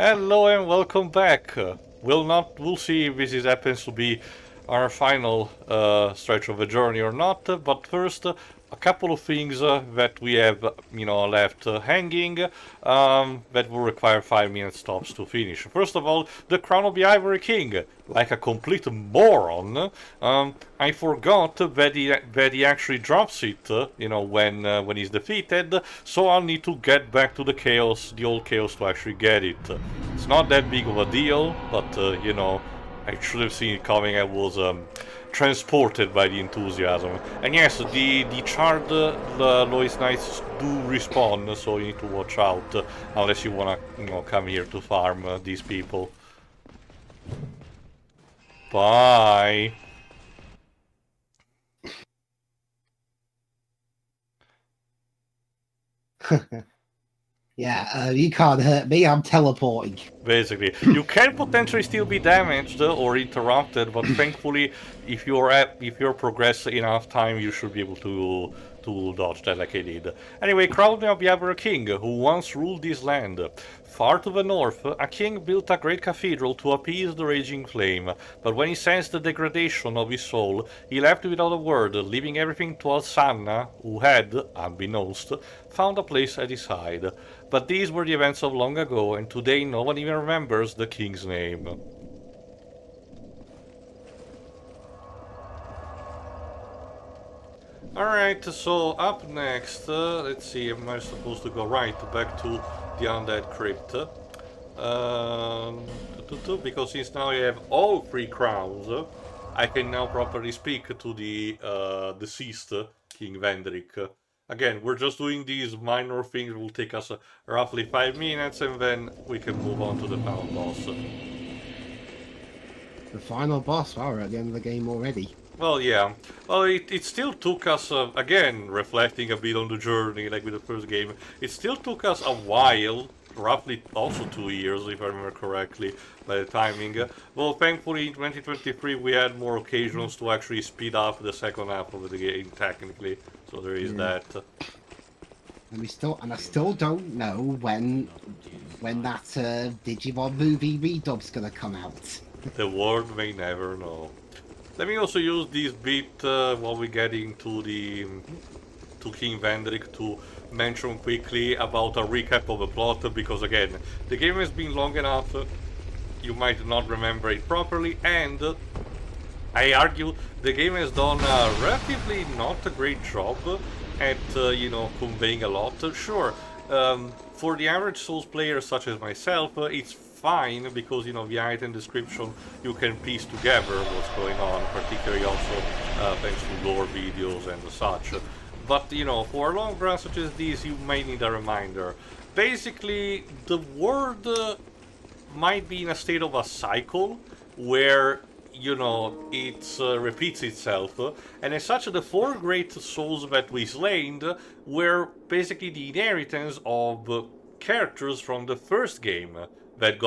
Hello and welcome back. We'll see if this happens to be our final stretch of the journey or not. But first, a couple of things that we have, left hanging that will require 5 minutes tops to finish. First of all, the Crown of the Ivory King. Like a complete moron, I forgot that he actually drops it, when he's defeated. So I'll need to get back to the old chaos, to actually get it. It's not that big of a deal, but I should have seen it coming. I was transported by the enthusiasm. And yes, the charred Lois Knights do respawn, so you need to watch out unless you wanna come here to farm these people. Bye. Yeah, you can't hurt me. I'm teleporting. Basically, you can potentially still be damaged or interrupted, but thankfully, if you're progress enough time, you should be able to dodge that like I did. Anyway, crown of Yabra King, who once ruled this land. Far to the north, a king built a great cathedral to appease the raging flame, but when he sensed the degradation of his soul, he left without a word, leaving everything to Alsanna, who had, unbeknownst, found a place at his side. But these were the events of long ago, and today no one even remembers the king's name. Alright, so up next, let's see, am I supposed to go right back to the Undead Crypt? Because since now I have all three crowns, I can now properly speak to the deceased King Vendrick. Again, we're just doing these minor things, it will take us roughly 5 minutes, and then we can move on to the final boss. The final boss. Wow, we're at the end of the game already. Well, yeah. Well, it still took us, again, reflecting a bit on the journey, like with the first game, it still took us a while, roughly also 2 years, if I remember correctly, by the timing. Well, thankfully, in 2023, we had more occasions to actually speed up the second half of the game, technically. So there is that. And I still don't know when that Digimon movie redub's gonna come out. The world may never know. Let me also use this bit while we get into to King Vendrick to mention quickly about a recap of the plot, because again, the game has been long enough, you might not remember it properly, and I argue the game has done a relatively not a great job at conveying a lot. Sure, for the average Souls player such as myself, it's fine because the item description you can piece together what's going on, particularly also thanks to lore videos and such. But for a long run such as this, you may need a reminder. Basically, the world might be in a state of a cycle where it repeats itself, and as such the four great souls that we slain were basically the inheritance of characters from the first game that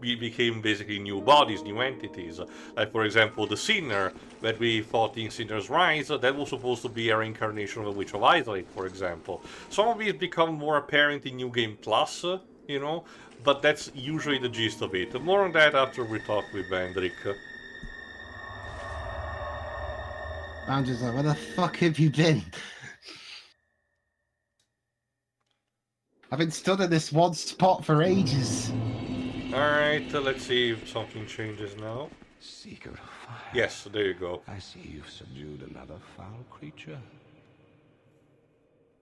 became basically new bodies, new entities. Like for example, the Sinner that we fought in Sinner's Rise, that was supposed to be a reincarnation of the Witch of Isolate, for example. Some of these become more apparent in New Game Plus, but that's usually the gist of it. More on that after we talk with Vendrick. Bounder's like, where the fuck have you been? I've been stood in this one spot for ages. Alright, let's see if something changes now. Seeker of fire. Yes, there you go. I see you've subdued another foul creature.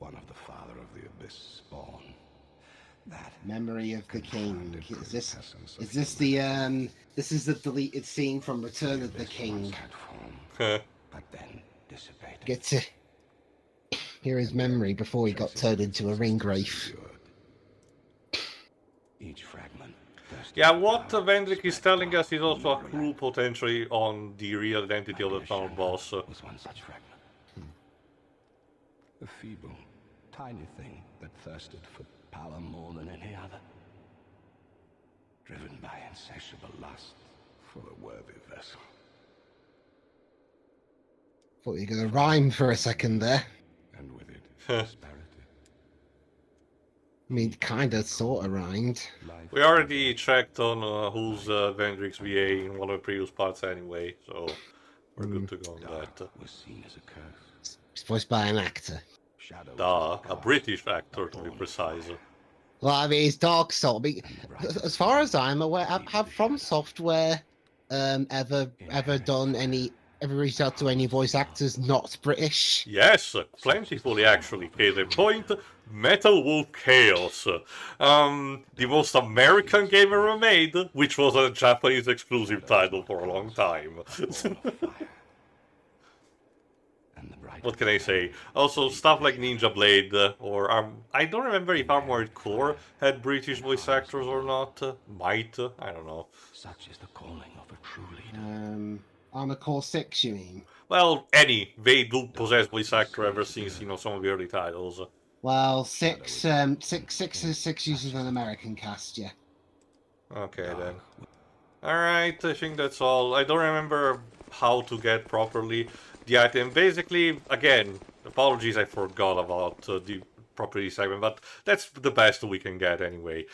One of the father of the abyss spawn. That Memory of the King. Is this the deleted scene from Return of the King? Huh. But then dissipated. Get to hear his memory before he got turned into a ring wraith. Each fragment. Yeah, what Vendrick is telling us is also a clue potentially on the real identity of the final boss. Was one such fragment. A feeble, tiny thing that thirsted for power more than any other. Driven by insatiable lust for a worthy vessel. Thought you were gonna rhyme for a second there. And with it, prosperity. I mean, kind of, sort of rhymed. We already checked on who's Vendrick's VA in one of the previous parts anyway, so we're good to go on that. Was seen as a curse. It's voiced by an actor. Shadows Duh, were a cast British actor to be upon precise. fire. Well, I mean, it's Dark Soul. As far as I'm aware, have From Software ever done any ever reached out to any voice actors not British? Yes, plentifully actually. Case in point, Metal Wolf Chaos. The most American game ever made, which was a Japanese exclusive title for a long time. What can I say? Also, stuff like Ninja Blade, or I don't remember if Armored Core had British voice actors or not. Might, I don't know. Such is the calling of a true leader. Armor Core 6, you mean? Well, they do possess voice actor ever since, some of the early titles. Well, six uses an American cast, yeah. Okay, then. Alright, I think that's all. I don't remember how to get properly the item. Basically, again, apologies I forgot about the property segment, but that's the best we can get anyway.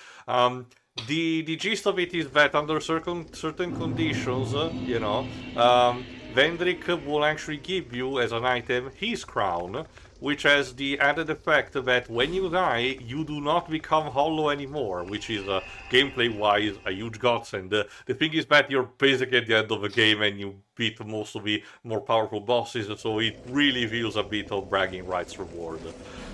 The gist of it is that under certain conditions, Vendrick will actually give you as an item his crown, which has the added effect that when you die, you do not become hollow anymore, which is gameplay-wise a huge godsend. The thing is that you're basically at the end of the game and you beat most of the more powerful bosses, so it really feels a bit of bragging rights reward.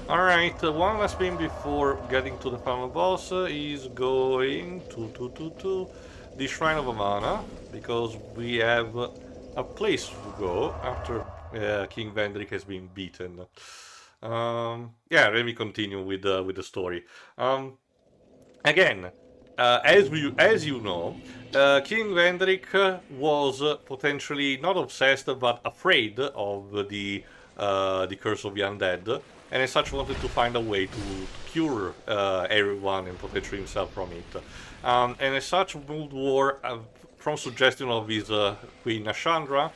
Alright, one last thing before getting to the final boss is going to the Shrine of Amana, because we have a place to go after King Vendrick has been beaten. Yeah, let me continue with the story. Again, as you know, King Vendrick was potentially not obsessed but afraid of the curse of the undead, and as such wanted to find a way to cure everyone and potentially himself from it. And as such moved war from suggestion of his Queen Nashandra,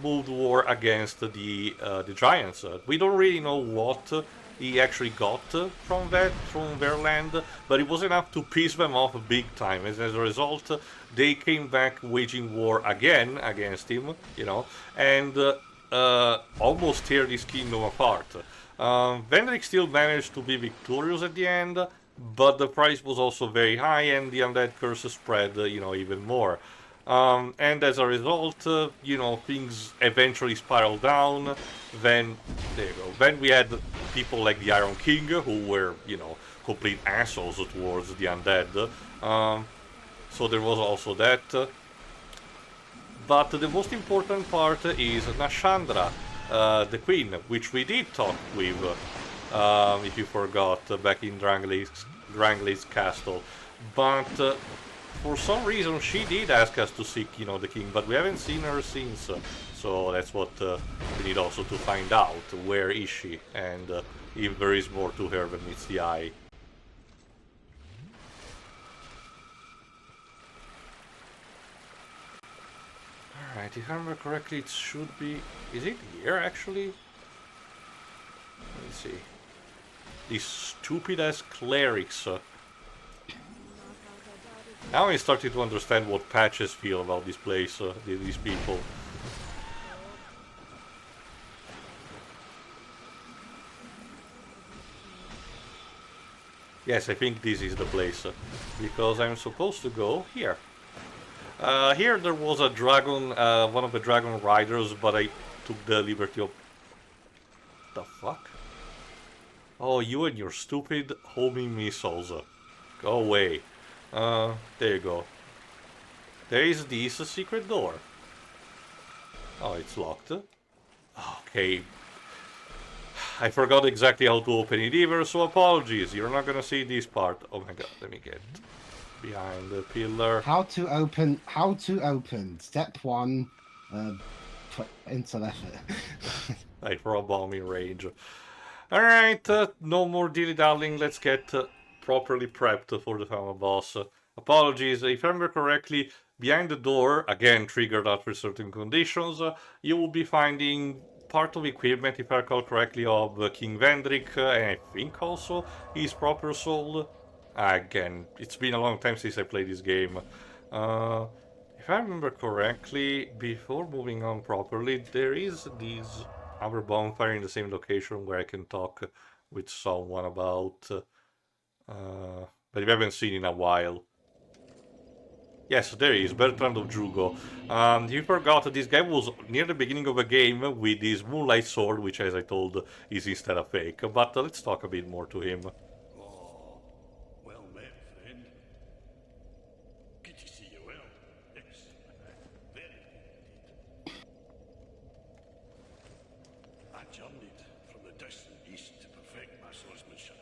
moved war against the giants. We don't really know what he actually got from their land, but it was enough to piss them off big time. As a result, they came back waging war again against him, and almost tear this kingdom apart. Vendrick still managed to be victorious at the end, but the price was also very high, and the undead curse spread, even more. And as a result, things eventually spiraled down. Then, there you go. Then we had people like the Iron King, who were, complete assholes towards the undead. So there was also that. But the most important part is Nashandra, the queen, which we did talk with, if you forgot, back in Dranglei's castle. But for some reason she did ask us to seek, the king, but we haven't seen her since. So that's what we need also to find out. Where is she? And if there is more to her than meets the eye. Alright, if I remember correctly, it should be... Is it here, actually? Let me see. These stupid-ass clerics. Now I'm starting to understand what Patches feel about this place, these people. Yes, I think this is the place, because I'm supposed to go here. Here there was a dragon, one of the dragon riders, but I took the liberty of... The fuck? Oh, you and your stupid homing missiles. Go away. There you go. There is this secret door. Oh, it's locked. Okay. I forgot exactly how to open it either, so apologies. You're not gonna see this part. Oh my god, let me get behind the pillar. How to open. Step 1, put into effort. Right, for a bombing range. Alright, no more dilly-dallying, let's get properly prepped for the final boss. Apologies, if I remember correctly, behind the door, again triggered after certain conditions, you will be finding part of equipment, if I recall correctly, of King Vendrick, and I think also his proper soul. Again, it's been a long time since I played this game. If I remember correctly, before moving on properly, there is this other bonfire in the same location where I can talk with someone about, but we haven't seen in a while. Yes, there he is, Bertrand of Jugo. You forgot that this guy was near the beginning of the game with his moonlight sword, which, as I told, is instead a fake. But let's talk a bit more to him. Oh, well met, friend. Good to see you well. Yes, very good indeed. I journeyed from the distant east to perfect my swordsmanship.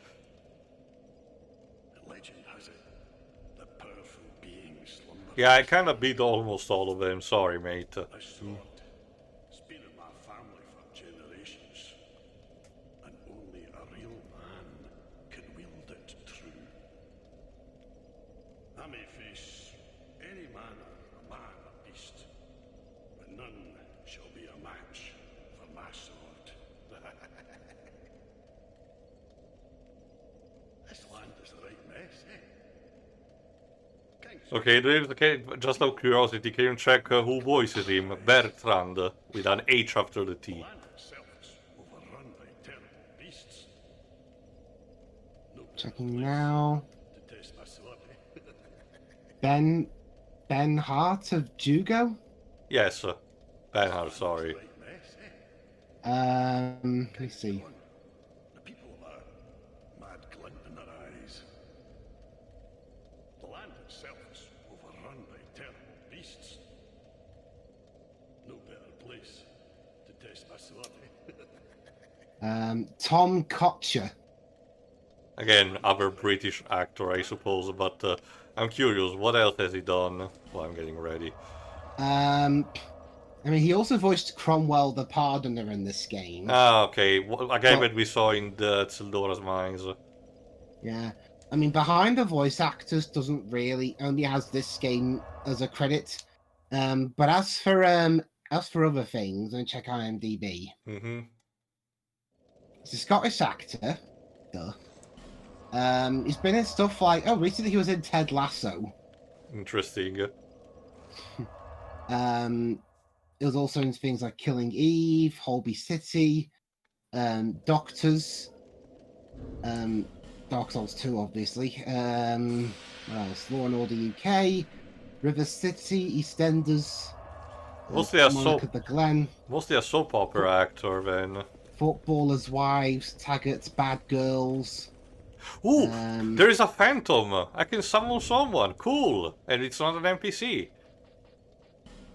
The legend has it that powerful beings slumber. Yeah, I kind of beat almost all of them. Sorry, mate. This sword has been in my family for generations, and only a real man can wield it true. I may face any manner, a man or beast, but none shall be a match for my sword. This land is a right mess, eh? King's Okay, just out of curiosity, can you check who voices him? Bertrand, with an H after the T. land itself is overrun by terrible beasts. No Checking now. to test my sword, eh? Ben Hart of Jugo. Yes, Benhard, sorry. Right mess, eh? Let me see. The people have a mad glint in their eyes. The land itself is overrun by terrible beasts. No better place to test my sword, eh? Tom Kotcher. Again, other British actor, I suppose, but I'm curious, what else has he done? Well, I'm getting ready. I mean, he also voiced Cromwell the Pardoner in this game. Ah, okay, a guy that we saw in the Tsildora's Mines. Yeah. I mean, behind the voice actors doesn't really only has this game as a credit. But as for other things, and check IMDb. Mm-hmm. He's a Scottish actor. Duh. He's been in stuff like recently he was in Ted Lasso. Interesting. It was also in things like Killing Eve, Holby City, Doctors, Dark Souls 2, obviously. What else? Law and Order UK, River City, EastEnders, Mostly a Monica the Glen, soap opera actor, then. Footballers' Wives, Taggart's Bad Girls. Ooh, there is a phantom! I can summon someone! Cool! And it's not an NPC.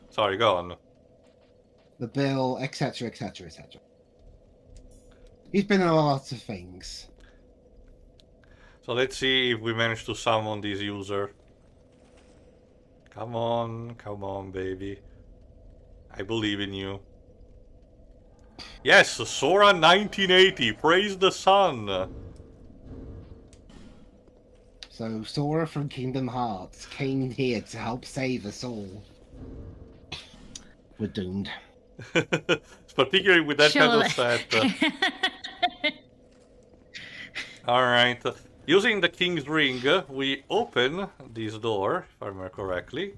Sorry, go on. The Bill, etc., etc., etc. He's been in a lot of things. So let's see if we manage to summon this user. Come on, baby. I believe in you. Yes, Sora 1980, praise the sun! So Sora from Kingdom Hearts came here to help save us all. We're doomed. Particularly with that kind of set. Alright, using the King's Ring, we open this door, if I remember correctly.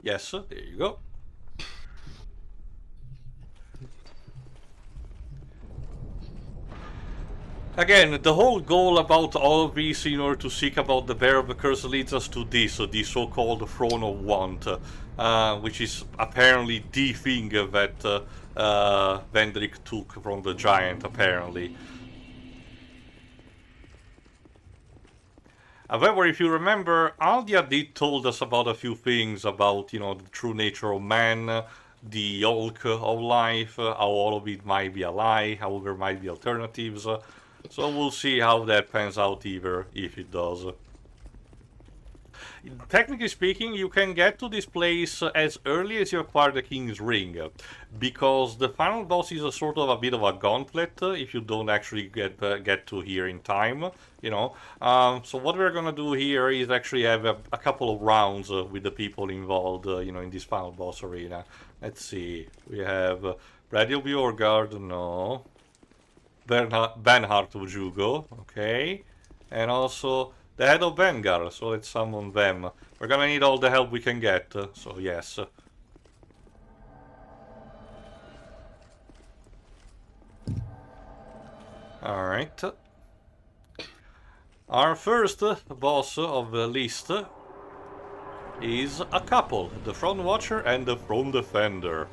Yes, there you go. Again, the whole goal about all of this in order to seek about the Bear of the Curse leads us to this, the so-called Throne of Want, which is apparently the thing that Vendrick took from the giant, apparently. However, if you remember, Aldia did told us about a few things about, the true nature of man, the bulk of life, how all of it might be a lie, how there might be alternatives. So we'll see how that pans out, either, if it does. Technically speaking, you can get to this place as early as you acquire the King's Ring, because the final boss is a sort of a bit of a gauntlet if you don't actually get to here in time, So what we're gonna do here is actually have a couple of rounds with the people involved, in this final boss arena. Let's see, we have Radio Beauregard, no. Bernhardt of Jugo, okay. And also the head of Vanguard, so let's summon them. We're gonna need all the help we can get, so yes. Alright. Our first boss of the list is a couple, the Front Watcher and the Front Defender.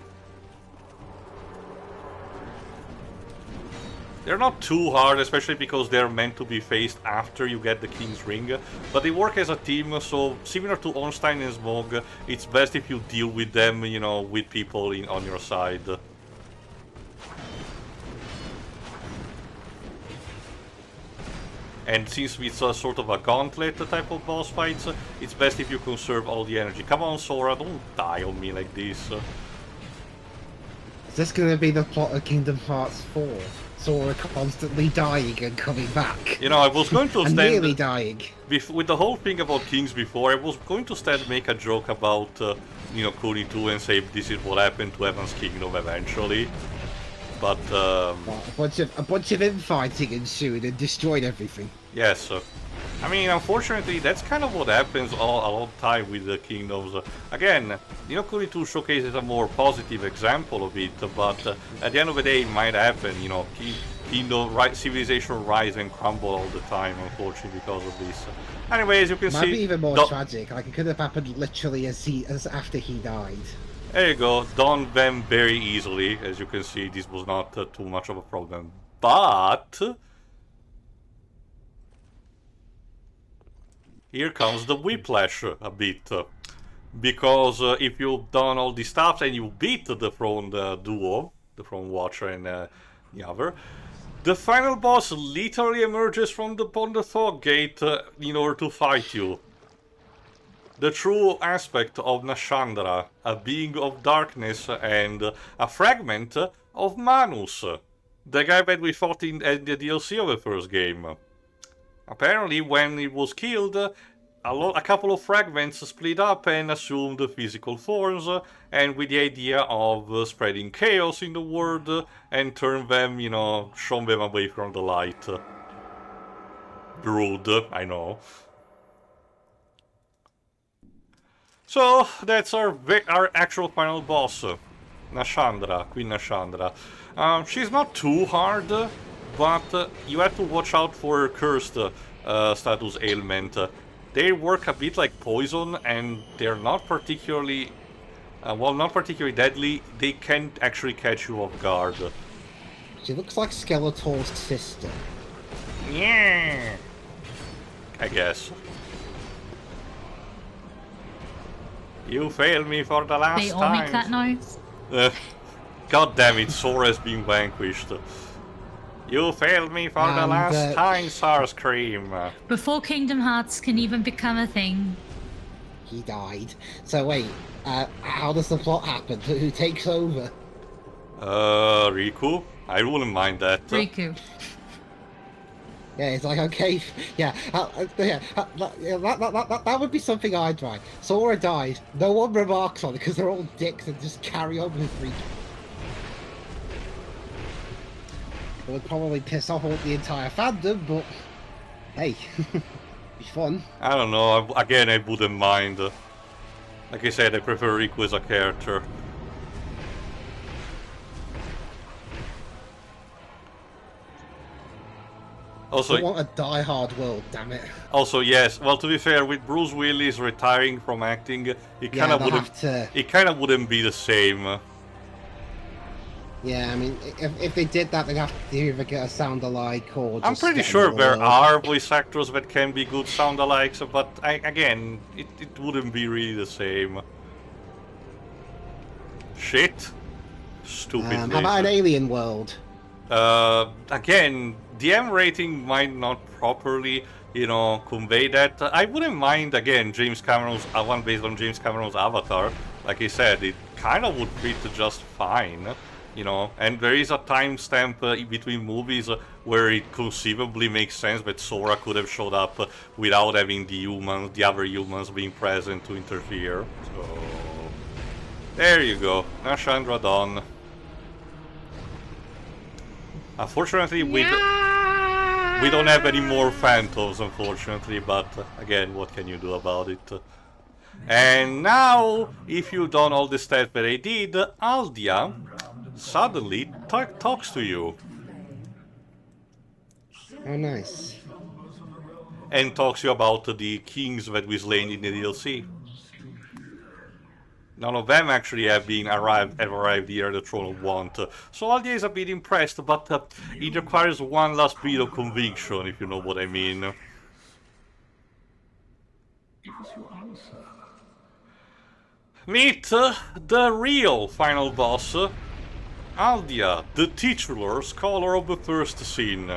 They're not too hard, especially because they're meant to be faced after you get the King's Ring, but they work as a team, so similar to Ornstein and Smog, it's best if you deal with them, you know, with people on your side. And since it's a sort of a gauntlet type of boss fights, it's best if you conserve all the energy. Come on, Sora, don't die on me like this. Is this going to be the plot of Kingdom Hearts 4? Sora constantly dying and coming back. You know, I was going to and stand... nearly dying. With the whole thing about Kings before, I was going to stand make a joke about, you know, Kuni 2 and say this is what happened to Evan's Kingdom eventually. But, Well, a bunch of infighting ensued and destroyed everything. Yes. I mean, unfortunately, that's kind of what happens a lot of time with the kingdoms. Again, Ni no Kuni 2 showcases a more positive example of it, but at the end of the day, it might happen, you know, civilization rise and crumble all the time, unfortunately, because of this. Anyway, as you can see... Might be even more tragic, like it could have happened literally as after he died. There you go, done them very easily. As you can see, this was not too much of a problem. But... here comes the whiplash a bit. Because if you've done all these stuff and you beat the Front duo, the Front Watcher and the other, the final boss literally emerges from the Thought Gate in order to fight you. The true aspect of Nashandra, a being of darkness and a fragment of Manus, the guy that we fought in the DLC of the first game. Apparently, when it was killed, a couple of fragments split up and assumed physical forms, and with the idea of spreading chaos in the world and turn them, you know, shun them away from the light. Rude, I know. So, that's our actual final boss, Nashandra, Queen Nashandra. She's not too hard, but you have to watch out for her cursed status ailment. They work a bit like poison, and they're not particularly, well, not particularly deadly. They can actually catch you off guard. She looks like Skeletor's sister. Yeah, I guess. You failed me for the last time. They all make that noise. God damn it, Sora's been vanquished. You failed me for the last time, Starscream. Before Kingdom Hearts can even become a thing. He died. So wait, how does the plot happen? Who takes over? Riku? I wouldn't mind that. Riku. Yeah, it's like, okay, yeah, that would be something I'd try. Sora died, no one remarks on it because they're all dicks and just carry on with Riku. It would probably piss off all the entire fandom, but hey, be fun. I don't know, again, I wouldn't mind. Like I said, I prefer Riku as a character. Also, I want a die-hard world, damn it. Also, yes. Well, to be fair, with Bruce Willis retiring from acting, it kind of wouldn't. It kind of wouldn't be the same. Yeah, I mean, if they did that, they'd have to either get a sound-alike or. I'm pretty sure there are voice actors that can be good sound-alikes, but again, it wouldn't be really the same. Shit. Stupid. How about an alien world? Again, the M rating might not properly, you know, convey that. I wouldn't mind, again, James Cameron's one based on James Cameron's Avatar. Like I said, it kind of would fit just fine, you know. And there is a timestamp between movies where it conceivably makes sense that Sora could have showed up without having the other humans being present to interfere. So there you go, Nashandra done. Unfortunately, we don't have any more phantoms, unfortunately, but again, what can you do about it? And now, if you've done all the stuff that I did, Aldia suddenly talks to you. Oh, nice. And talks to you about the kings that we slain in the DLC. None of them actually have arrived here at the Throne of Want. So Aldia is a bit impressed, but it requires one last bit of conviction, if you know what I mean. Give us your answer. Meet the real final boss, Aldia, the titular scholar of the first scene.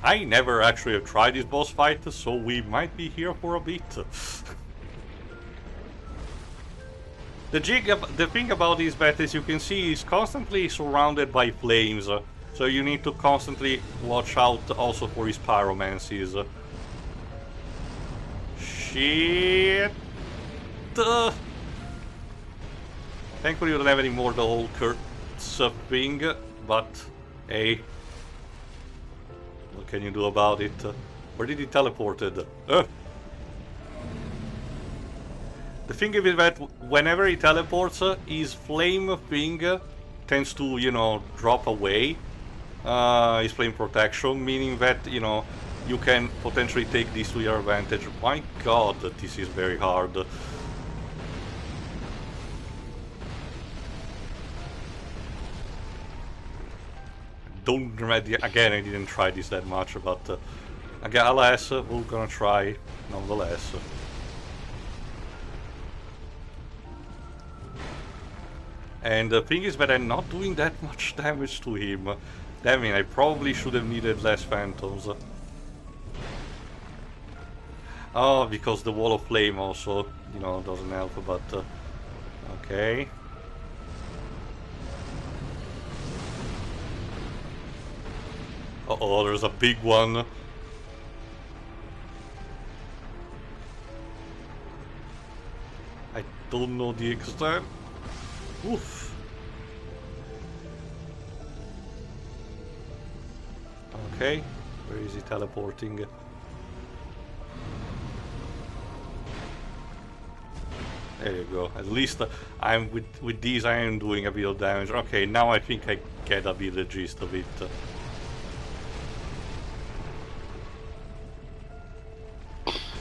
I never actually have tried this boss fight, so we might be here for a bit. The thing about this bat, as you can see, is constantly surrounded by flames, so you need to constantly watch out also for his pyromancies. Shit! Thankfully you don't have any more the whole curse thing, but hey, what can you do about it? Where did he teleported? The thing is that whenever he teleports, his flame thing tends to, you know, drop away. His flame protection, meaning that, you know, you can potentially take this to your advantage. My god, this is very hard. Again, I didn't try this that much, but alas, we're gonna try nonetheless. And the thing is that I'm not doing that much damage to him. Damn it, I probably should have needed less phantoms. Oh, because the wall of flame also, you know, doesn't help, but okay. Uh-oh, there's a big one. I don't know the extent. Oof. Okay, where is he teleporting? There you go. At least I'm with these I am doing a bit of damage. Okay, now I think I get a bit of the gist of it.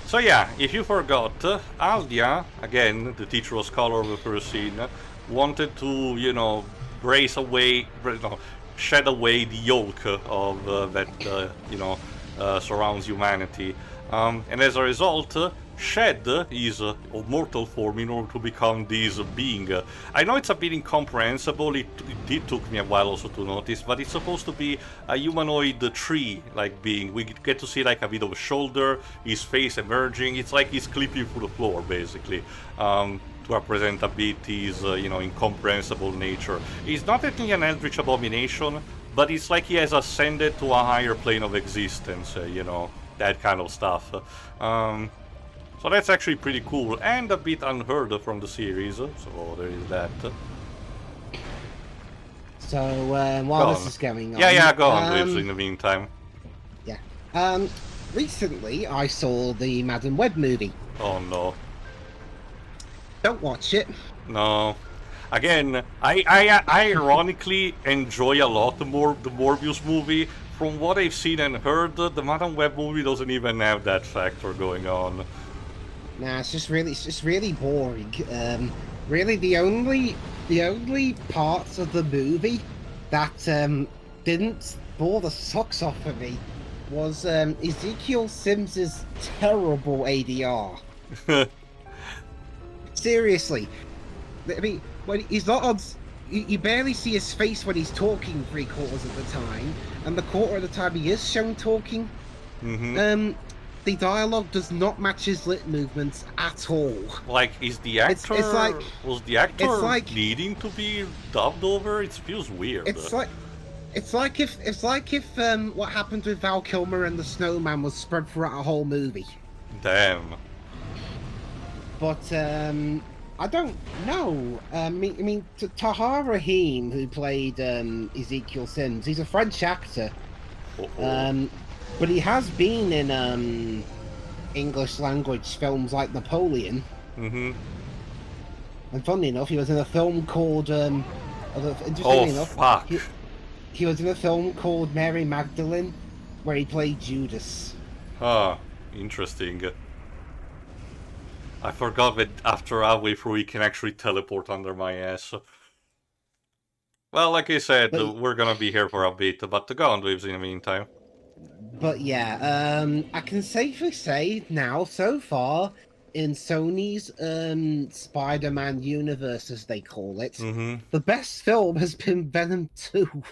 So yeah, if you forgot, Aldia, again, the teacher scholar of the first scene, wanted to, you know, shed away the yoke of that, you know, surrounds humanity. And as a result, shed his mortal form in order to become this being. I know it's a bit incomprehensible, it took me a while also to notice, but it's supposed to be a humanoid tree-like being. We get to see like a bit of a shoulder, his face emerging, it's like he's clipping through the floor basically. To represent a bit his, you know, incomprehensible nature. He's not technically an eldritch abomination, but it's like he has ascended to a higher plane of existence, you know, that kind of stuff. So that's actually pretty cool, and a bit unheard of from the series, so there is that. So, while this is going on... Yeah, go on, Liz, in the meantime. Yeah. Recently, I saw the Madam Web movie. Oh no. Don't watch it. No. Again, I ironically enjoy a lot more the Morbius movie. From what I've seen and heard, the Madam Web movie doesn't even have that factor going on. Nah, it's just really boring. Really, the only parts of the movie that didn't bore the socks off of me was Ezekiel Sims's terrible ADR. Seriously, I mean, when he's not on, you barely see his face when he's talking 3/4 of the time, and the quarter of the time he is shown talking. The dialogue does not match his lip movements at all. Like, is the actor... was the actor needing to be dubbed over? It feels weird. It's like if what happened with Val Kilmer and the Snowman was spread throughout a whole movie. Damn. But I don't know. Tahar Rahim, who played Ezekiel Sims, he's a French actor. Uh-oh. But he has been in English language films like Napoleon. Mm-hmm. And funnily enough, he was in a film called Oh, interestingly enough, fuck. he was in a film called Mary Magdalene, where he played Judas. Huh. Interesting. I forgot that after halfway through he can actually teleport under my ass. Well, like I said, But we're gonna be here for a bit, but go on, Waves, in the meantime. But yeah, I can safely say now, so far, in Sony's Spider-Man universe, as they call it, Mm-hmm. the best film has been Venom 2.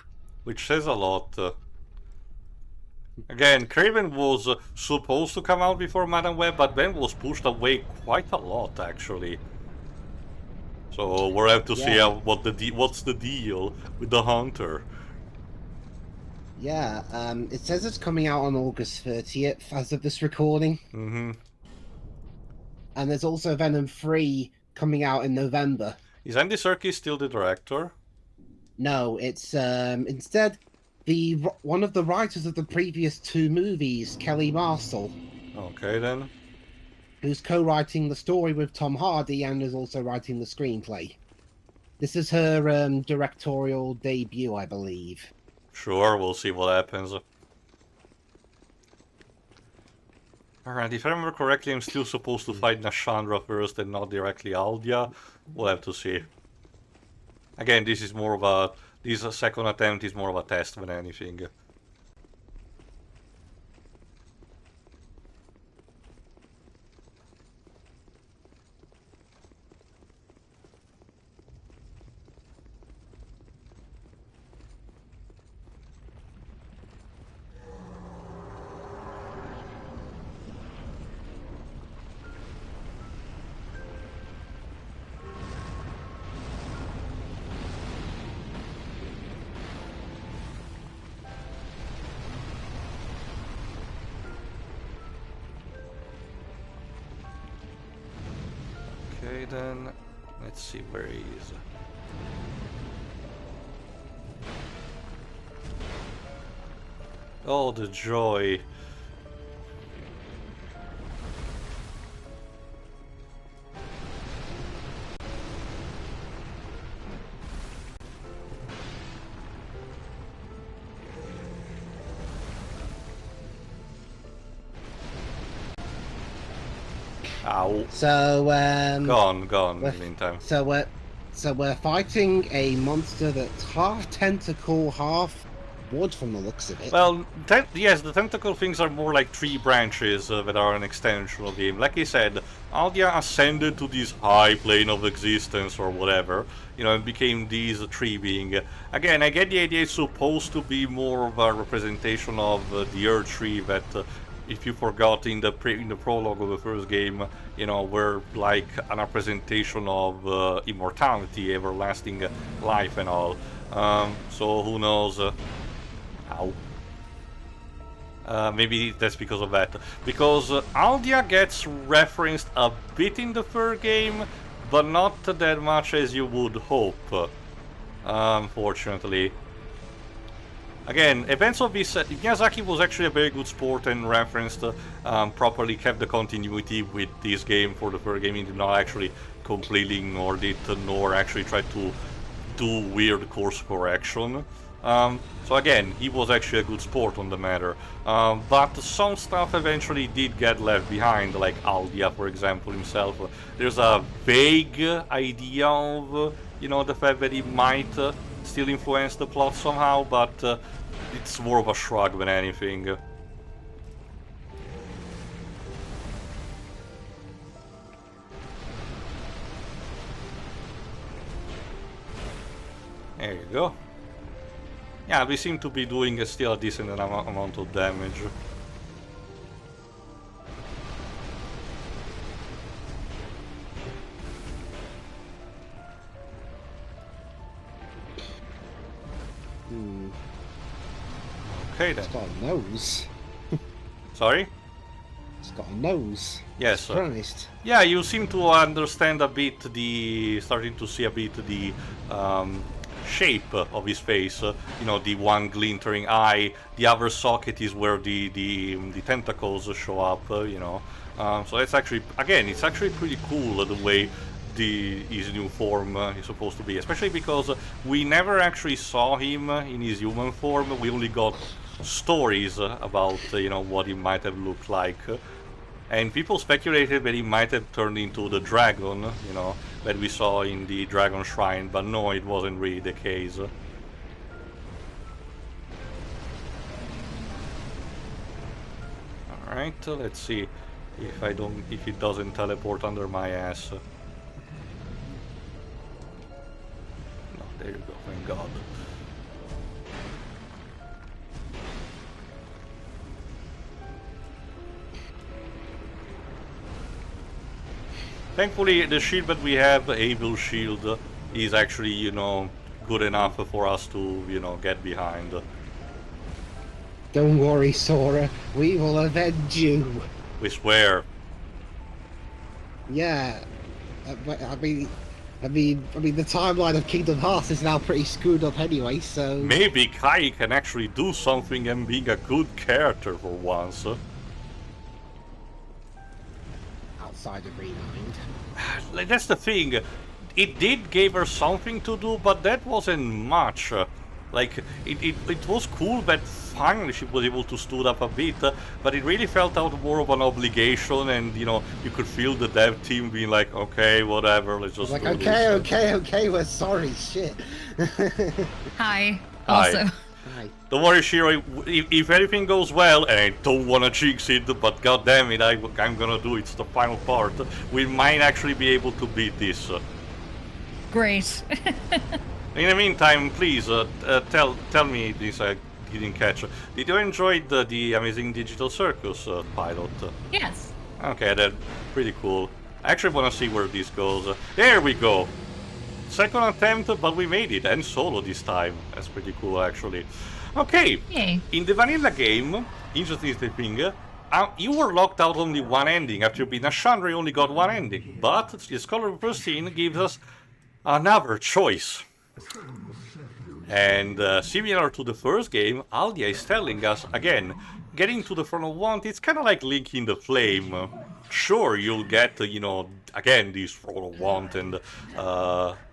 Which says a lot. Again, Craven was supposed to come out before Madam Web, but then was pushed away quite a lot, actually. So we'll have to see Yeah. what's the deal with the Hunter. Yeah, it says it's coming out on August 30th as of this recording. Mm-hmm. And there's also Venom 3 coming out in November. Is Andy Serkis still the director? No, it's instead one of the writers of the previous two movies, Kelly Marshall, Okay then. who's co-writing the story with Tom Hardy and is also writing the screenplay. This is her directorial debut, I believe. Sure, we'll see what happens. Alright, if I remember correctly, I'm still supposed to fight Nashandra first and not directly Aldia. We'll have to see. Again, this second attempt is more of a test than anything. Okay then, let's see where he is. Oh, the joy. Ow. So Gone in we're- the meantime. so we're fighting a monster that's half tentacle, half wood from the looks of it. Well, yes, the tentacle things are more like tree branches that are an extension of him. Like I said, Aldia ascended to this high plane of existence or whatever, and became this tree being. Again, I get the idea it's supposed to be more of a representation of the Earth tree that, if you forgot in the prologue of the first game, were like a representation of immortality, everlasting life and all. So who knows? Ow. Maybe that's because of that. Because Aldia gets referenced a bit in the third game, but not that much as you would hope, unfortunately. Again, events of this... Miyazaki was actually a very good sport and referenced, properly kept the continuity with this game for the third game. He did not actually completely ignored it, nor actually tried to do weird course correction. So again, he was actually a good sport on the matter. But some stuff eventually did get left behind, like Aldia, for example, himself. There's a vague idea of, the fact that he might still influence the plot somehow, but it's more of a shrug than anything. There you go. Yeah, we seem to be doing still a decent amount of damage. Okay then. It's got a nose. Sorry? It's It's got a nose. Yes. Christ. Yeah, you seem to understand a bit starting to see a bit the shape of his face. You know, the one glintering eye. The other socket is where the tentacles show up. You know, so it's actually, again, it's actually pretty cool the way his new form is supposed to be. Especially because we never actually saw him in his human form. We only got stories about you know, what he might have looked like. And people speculated that he might have turned into the dragon, you know, that we saw in the Dragon Shrine, but no, it wasn't really the case. Alright, let's see if it doesn't teleport under my ass. No, there you go, thank God. Thankfully, the shield that we have, Able Shield, is actually, you know, good enough for us to, you know, get behind. Don't worry, Sora. We will avenge you. We swear. Yeah. I mean, the timeline of Kingdom Hearts is now pretty screwed up anyway, so... Maybe Kai can actually do something and be a good character for once. Outside of Remind. Like, that's the thing. It did give her something to do, but that wasn't much. Like, it was cool that finally she was able to stood up a bit, but it really felt out more of an obligation, and, you know, you could feel the dev team being like, okay, whatever, let's just Like, do okay, this. okay, we're sorry, shit. Hi. Hi. Also. Right. Don't worry, Shiro, if everything goes well, and I don't want to jinx it, but goddammit, I'm gonna do it, it's the final part, we might actually be able to beat this. Great. In the meantime, please, tell me this I didn't catch. Did you enjoy the Amazing Digital Circus pilot? Yes. Okay, that's pretty cool. I actually want to see where this goes. There we go! Second attempt, but we made it, and solo this time. That's pretty cool, actually. Okay, Yay. in the vanilla game, interesting thing, you were locked out only one ending. After being a Chandra, you only got one ending. But the Scholar of Pristine gives us another choice. And similar to the first game, Aldia is telling us, again, getting to the Throne of Want, it's kind of like linking the flame. Sure, you'll get, you know, again, this Throne of Want and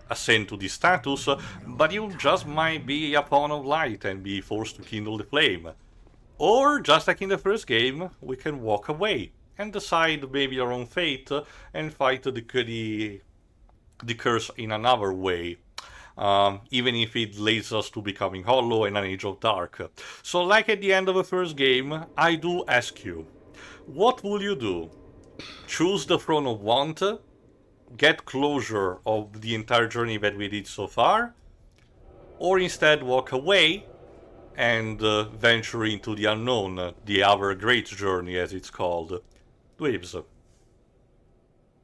ascend to this status, but you just might be a pawn of light and be forced to kindle the flame. Or, just like in the first game, we can walk away and decide maybe our own fate and fight the curse in another way. Even if it leads us to becoming hollow and an Age of Dark. So, like at the end of the first game, I do ask you, what will you do? Choose the Throne of Want? Get closure of the entire journey that we did so far? Or instead walk away and venture into the unknown, the other great journey as it's called? Dweebs.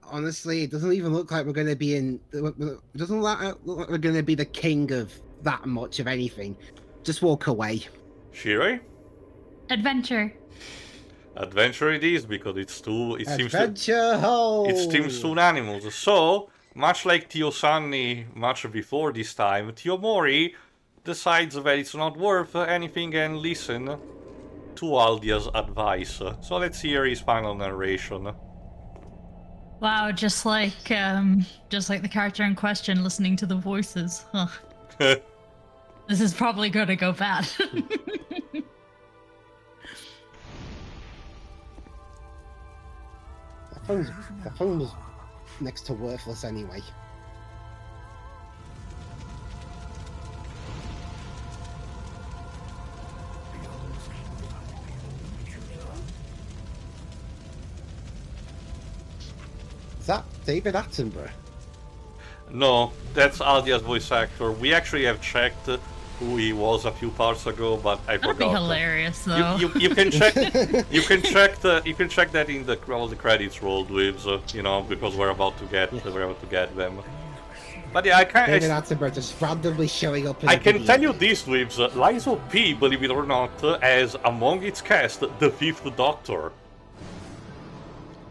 Honestly, it doesn't even look like we're going to be in... It doesn't look like we're going to be the king of that much of anything. Just walk away. Shirei? Adventure. Adventure it is, because it Adventure home! seems unanimous. So, much like Tio-Sunny much before this time, Tio-Mori decides that it's not worth anything and listen to Aldia's advice. So let's hear his final narration. Wow, just like the character in question listening to the voices. Huh. This is probably gonna go bad. The phone was next to worthless anyway. Is that David Attenborough? No, that's Aldia's voice actor. We actually have checked who he was a few parts ago, but I That'd forgot. be hilarious, though. You can check that in all the credits rolled with, you know, because we're about to get them. But yeah, David Attenborough just randomly showing up in I a can video. tell you this, Dweebs, Lies P, believe it or not, has among its cast the Fifth Doctor.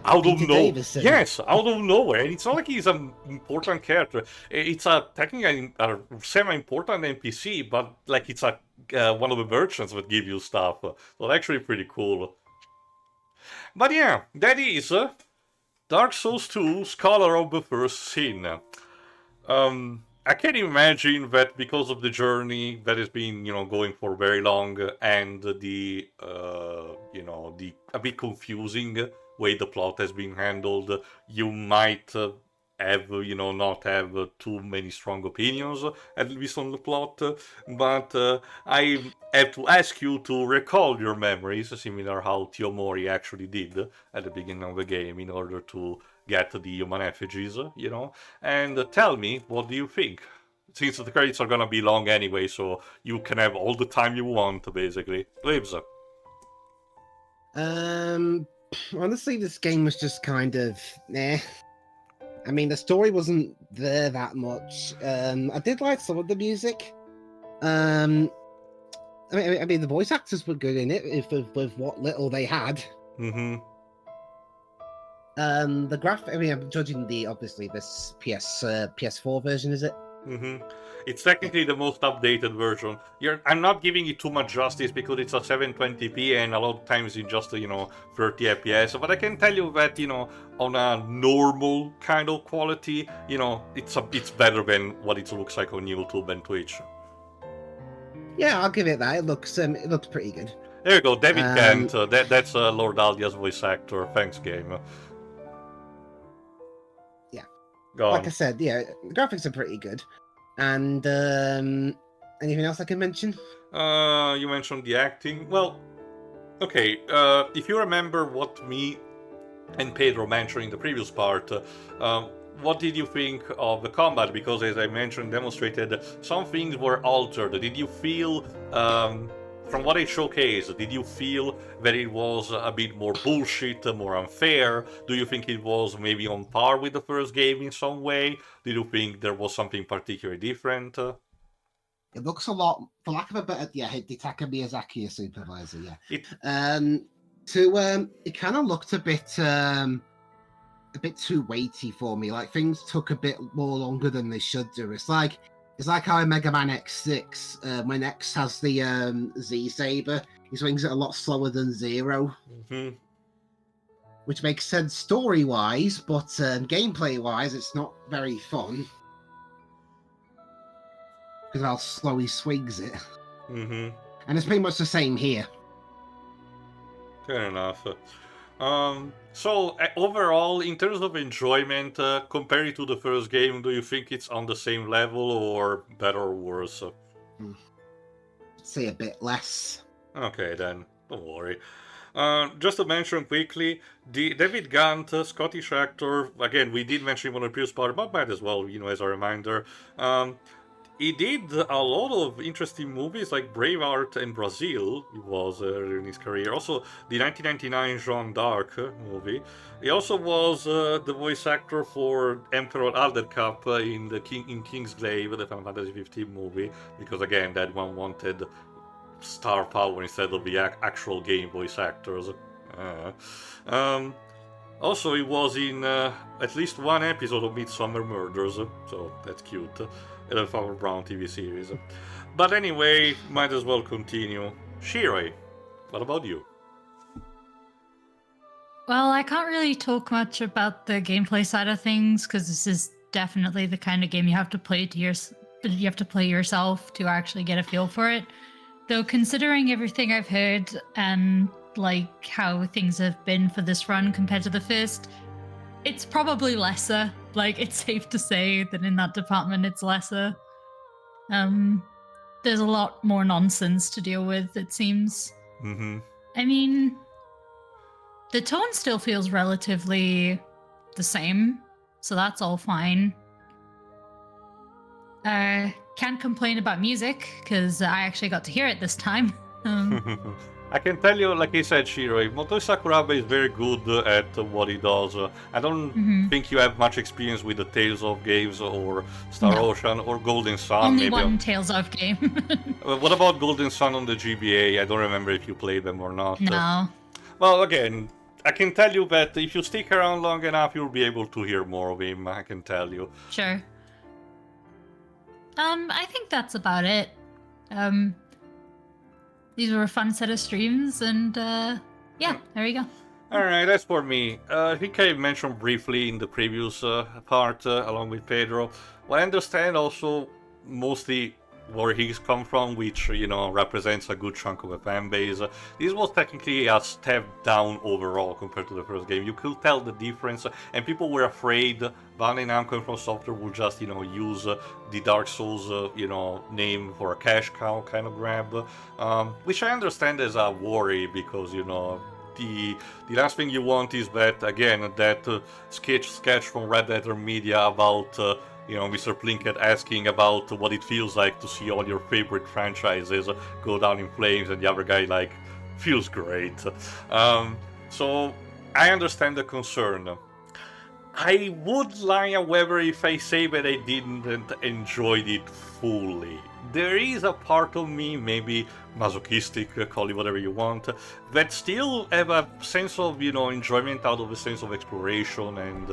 out of Peter nowhere. Davison. Yes, out of nowhere. And it's not like he's an important character. It's a technically a semi-important NPC, but like it's a one of the merchants that give you stuff. So actually pretty cool. But yeah, that is Dark Souls 2 Scholar of the First Sin. I can imagine that because of the journey that has been, going for very long, and the, the a bit confusing way the plot has been handled, you might have, not have too many strong opinions, at least on the plot. But I have to ask you to recall your memories, similar how Teomori actually did at the beginning of the game, in order to get the human effigies, and tell me, what do you think? Since the credits are gonna be long anyway, so you can have all the time you want, basically. Libs. Honestly, this game was just kind of I mean, the story wasn't there that much. I did like some of the music. I mean, the voice actors were good in it, with what little they had. Mm-hmm. The graphic. I mean, I'm judging obviously this PS4 version, is it? Mm-hmm. It's technically the most updated version. I'm not giving it too much justice because it's a 720p and a lot of times it's just 30 FPS. But I can tell you that on a normal kind of quality, it's better than what it looks like on YouTube and Twitch. Yeah, I'll give it that. It looks pretty good. There you go, David Kent. That's Lord Aldia's voice actor. Thanks, game. Yeah. Go on. Like I said, yeah, the graphics are pretty good. And anything else I can mention? You mentioned the acting. Well, okay. If you remember what me and Pedro mentioned in the previous part, what did you think of the combat? Because as I mentioned, demonstrated, some things were altered. Did you feel, from what I showcased, did you feel that it was a bit more bullshit, more unfair? Do you think it was maybe on par with the first game in some way? Did you think there was something particularly different? It looks a lot, for lack of a better, Hidetaka Miyazaki, a supervisor, yeah. It kind of looked a bit too weighty for me. Like, things took a bit more longer than they should do. It's like how in Mega Man X6, when X has the Z Saber, he swings it a lot slower than Zero. Mm-hmm. Which makes sense story-wise, but gameplay-wise, it's not very fun. Because how slow he swings it. Mm-hmm. And it's pretty much the same here. Fair enough. So overall, in terms of enjoyment, compared to the first game, do you think it's on the same level or better or worse? I'd say a bit less. Okay then, don't worry. Just to mention quickly, the David Gant, Scottish actor, again, we did mention him on the previous part, but might as well, as a reminder. He did a lot of interesting movies like Braveheart and Brazil. He was earlier in his career. Also, the 1999 Jeanne d'Arc movie. He also was the voice actor for Emperor Aldercap in Kingsglaive, the Final Fantasy 15 movie. Because again, that one wanted star power instead of the actual game voice actors. Also, he was in at least one episode of Midsummer Murders, so that's cute. The Father Brown TV series. But anyway, might as well continue. Shiroi, what about you? Well, I can't really talk much about the gameplay side of things because this is definitely the kind of game you have to play yourself to actually get a feel for it. Though considering everything I've heard and like how things have been for this run compared to the first, it's probably lesser. Like, it's safe to say that in that department it's lesser. There's a lot more nonsense to deal with, it seems. Mm-hmm. I mean, the tone still feels relatively the same, so that's all fine. Can't complain about music, because I actually got to hear it this time. I can tell you, like I said, Shiroi, Motoi Sakuraba is very good at what he does. I don't think you have much experience with the Tales of games or Star Ocean or Golden Sun. Only one Tales of game. What about Golden Sun on the GBA? I don't remember if you played them or not. No. Well, again, I can tell you that if you stick around long enough, you'll be able to hear more of him. I can tell you. Sure. I think that's about it. These were a fun set of streams, and yeah, there we go. Alright, that's for me. I think I mentioned briefly in the previous part, along with Pedro. Well, I understand also mostly where he's come from, which, you know, represents a good chunk of a fan base. This was technically a step down overall compared to the first game. You could tell the difference, and people were afraid Bandai Namco from Software would just, you know, use the Dark Souls, you know, name for a cash cow kind of grab, which I understand as a worry because, you know, the last thing you want is that, again, that sketch from Red Letter Media about you know, Mr. Plinkett asking about what it feels like to see all your favorite franchises go down in flames, and the other guy like, feels great. So I understand the concern. I would lie, however, if I say that I didn't enjoy it fully. There is a part of me, maybe masochistic, call it whatever you want, that still have a sense of, you know, enjoyment out of a sense of exploration and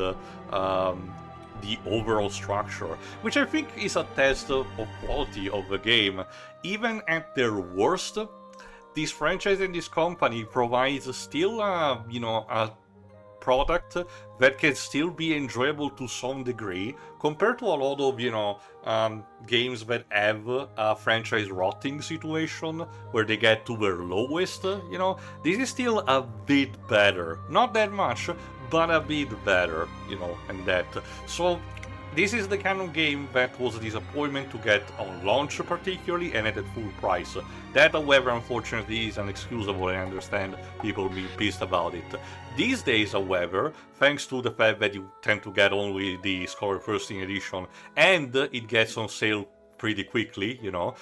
the overall structure, which I think is a test of quality of the game. Even at their worst, this franchise and this company provides still, you know, a product that can still be enjoyable to some degree compared to a lot of, you know, games that have a franchise rotting situation where they get to their lowest, you know. This is still a bit better. Not that much, but a bit better, you know, and that. So this is the kind of game that was a disappointment to get on launch particularly and at full price. That, however, unfortunately is unexcusable, and I understand people being pissed about it. These days, however, thanks to the fact that you tend to get only the Scholar First Edition and it gets on sale pretty quickly, you know,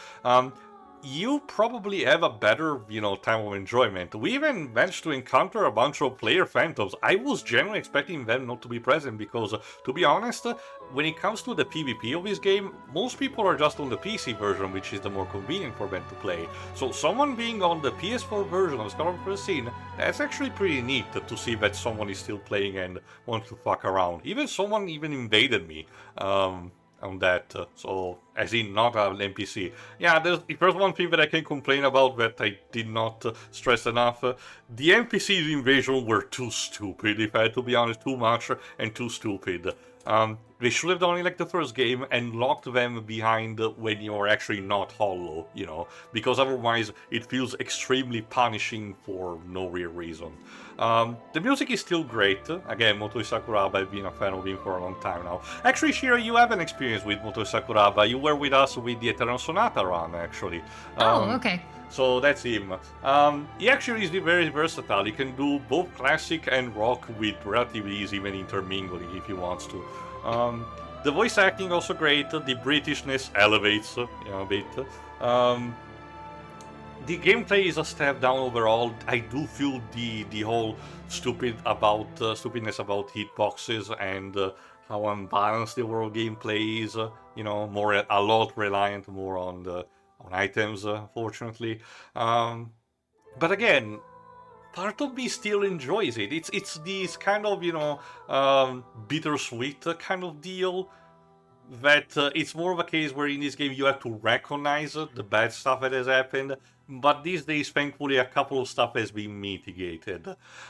you probably have a better, you know, time of enjoyment. We even managed to encounter a bunch of player phantoms. I was genuinely expecting them not to be present because, to be honest, when it comes to the PvP of this game, most people are just on the PC version, which is the more convenient for them to play. So someone being on the PS4 version of Scholar First Sin, that's actually pretty neat to see that someone is still playing and wants to fuck around. Even someone even invaded me. On that, so as in not an NPC. Yeah, there's one thing that I can complain about that I did not stress enough. The NPC's invasion were too stupid, if I had to be honest, too much and too stupid. They should have done it like the first game and locked them behind when you're actually not hollow, you know, because otherwise it feels extremely punishing for no real reason. The music is still great. Again, Motoi Sakuraba, I've been a fan of him for a long time now. Actually, Shira, you have an experience with Motoi Sakuraba. You were with us with the Eternal Sonata run, actually. Oh, okay. So that's him. He actually is very versatile. He can do both classic and rock with relatively easy even intermingling if he wants to. The voice acting also great. The Britishness elevates, you know, a bit. The gameplay is a step down overall. I do feel the whole stupidness about hitboxes and how unbalanced the overall gameplay is. You know, a lot reliant more on items, fortunately. But again, part of me still enjoys it. It's this kind of, you know, bittersweet kind of deal that it's more of a case where in this game you have to recognize the bad stuff that has happened, but these days, thankfully, a couple of stuff has been mitigated.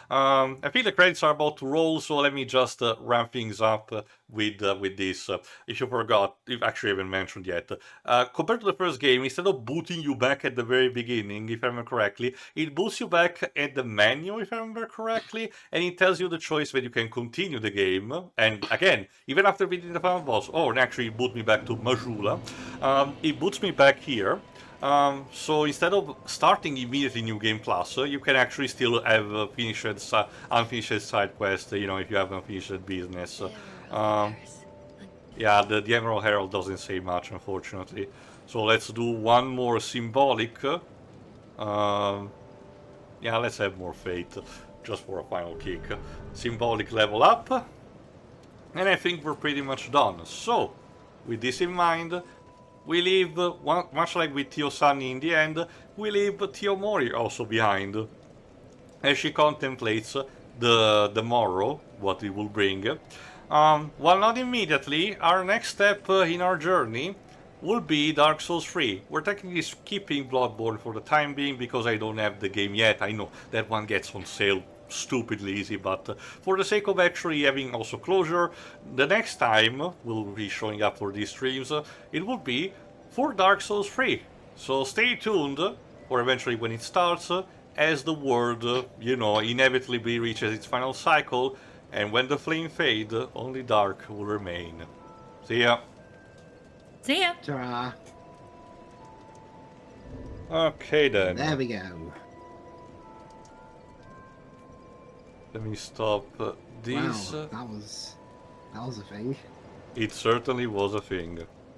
I think the credits are about to roll, so let me just ramp things up with this. If you forgot, if actually I haven't mentioned yet, compared to the first game, instead of booting you back at the very beginning, if I remember correctly, it boots you back at the menu, if I remember correctly, and it tells you the choice that you can continue the game. And again, even after beating the final boss, and actually it boots me back to Majula, it boots me back here. So instead of starting immediately New Game Plus, you can actually still have unfinished side quest, you know, if you have unfinished business. Yeah, the Emerald Herald doesn't say much, unfortunately. So let's do one more symbolic. Yeah, let's have more fate, just for a final kick. Symbolic level up. And I think we're pretty much done. So, with this in mind, we leave, much like with Tio Sunny in the end, we leave Tio Mori also behind, as she contemplates the morrow, what it will bring. While not immediately, our next step in our journey will be Dark Souls 3. We're technically skipping Bloodborne for the time being because I don't have the game yet. I know that one gets on sale stupidly easy, but for the sake of actually having also closure, the next time we'll be showing up for these streams, it will be for Dark Souls 3. So stay tuned for eventually when it starts, as the world, inevitably reaches its final cycle, and when the flame fade, only dark will remain. See ya! See ya. Ta-ra. Okay then. There we go. Let me stop this. Wow, that was a thing. It certainly was a thing.